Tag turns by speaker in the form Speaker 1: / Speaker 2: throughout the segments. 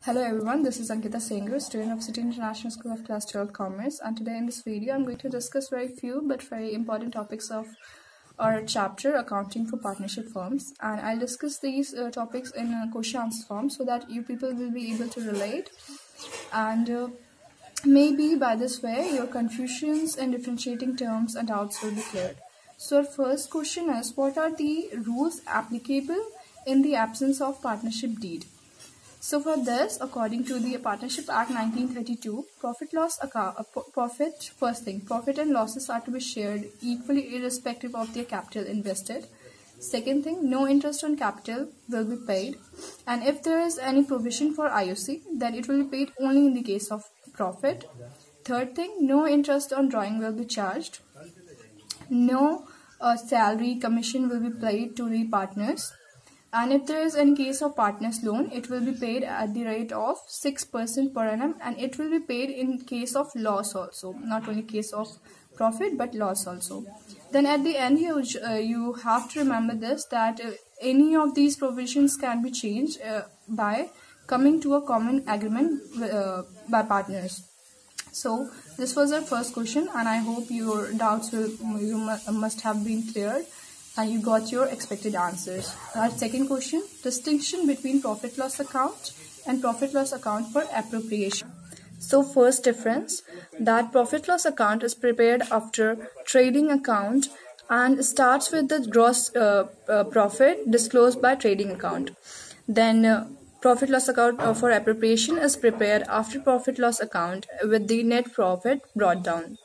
Speaker 1: Hello everyone, this is Ankita Sengar, student of City International School of Class 12 Commerce, and today in this video I'm going to discuss very few but very important topics of our chapter Accounting for Partnership Firms, and I'll discuss these topics in a question answer form so that you people will be able to relate, and maybe by this way your confusions and differentiating terms and doubts will be cleared. So our first question is, what are the rules applicable in the absence of partnership deed? So for this, according to the Partnership Act 1932, profit and losses are to be shared equally irrespective of their capital invested. Second thing, no interest on capital will be paid, and if there is any provision for IOC, then it will be paid only in the case of profit. Third thing, no interest on drawing will be charged. No salary commission will be paid to the partners. And if there is any case of partners loan, it will be paid at the rate of 6% per annum, and it will be paid in case of loss also, not only case of profit but loss also. Then at the end you have to remember this, that any of these provisions can be changed by coming to a common agreement by partners. So this was our first question, and I hope your doubts must have been cleared and you got your expected answers. Our second question, distinction between profit loss account and profit loss account for appropriation. So first difference, that profit loss account is prepared after trading account and starts with the gross profit disclosed by trading account. Then profit loss account for appropriation is prepared after profit loss account with the net profit brought down.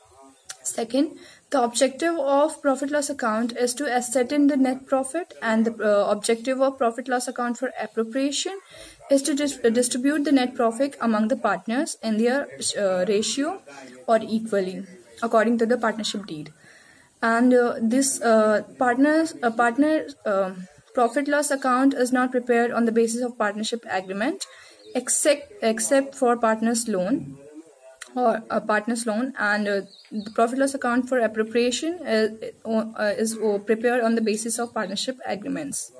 Speaker 1: Second, the objective of profit loss account is to ascertain the net profit, and the objective of profit loss account for appropriation is to distribute the net profit among the partners in their ratio or equally according to the partnership deed. And this profit loss account is not prepared on the basis of partnership agreement except for partners loan or a partner's loan, and the profit loss account for appropriation is prepared on the basis of partnership agreements.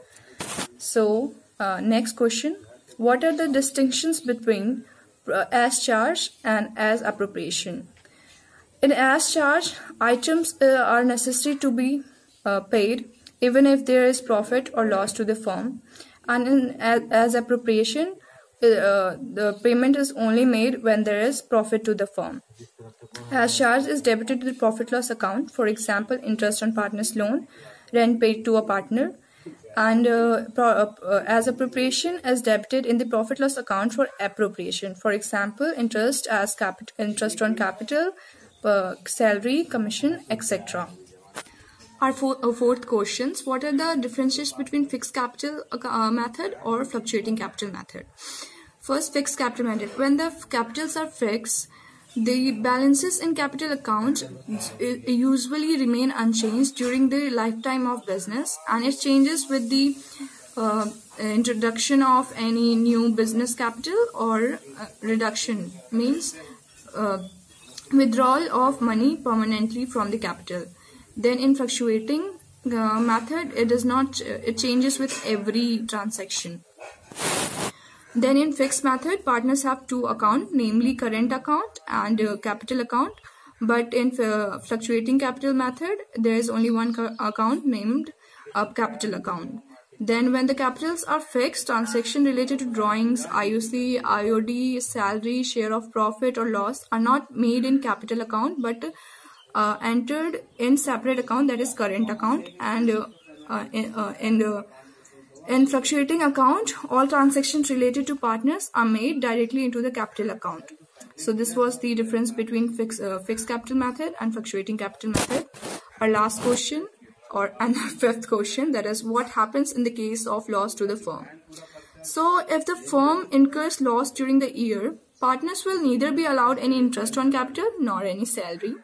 Speaker 1: So next question, what are the distinctions between as charge and as appropriation? In as charge, items are necessary to be paid even if there is profit or loss to the firm, and in as appropriation, the payment is only made when there is profit to the firm. As charge is debited to the profit loss account, for example, interest on partner's loan, rent paid to a partner, and as appropriation is debited in the profit loss account for appropriation, for example, interest on capital, salary, commission, etc. Our fourth questions, what are the differences between fixed capital method or fluctuating capital method? First, fixed capital method. When the capitals are fixed, the balances in capital account usually remain unchanged during the lifetime of business, and it changes with the introduction of any new business capital, or reduction means withdrawal of money permanently from the capital. Then in fluctuating method, it changes with every transaction. Then in fixed method, partners have two accounts, namely current account and capital account. But in fluctuating capital method, there is only one account named capital account. Then when the capitals are fixed, transaction related to drawings, IOC, IOD, salary, share of profit or loss are not made in capital account but entered in separate account, that is current account. And in fluctuating account, all transactions related to partners are made directly into the capital account. So this was the difference between fixed capital method and fluctuating capital method. Our last question, and fifth question, that is, what happens in the case of loss to the firm? So if the firm incurs loss during the year, partners will neither be allowed any interest on capital nor any salary.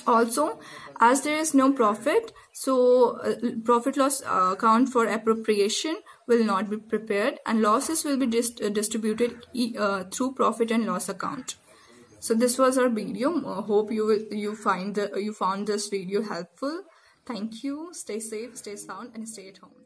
Speaker 1: Also, as there is no profit, so profit loss account for appropriation will not be prepared, and losses will be distributed through profit and loss account. So this was our video. Hope you found this video helpful. Thank you. Stay safe, stay sound, and stay at home.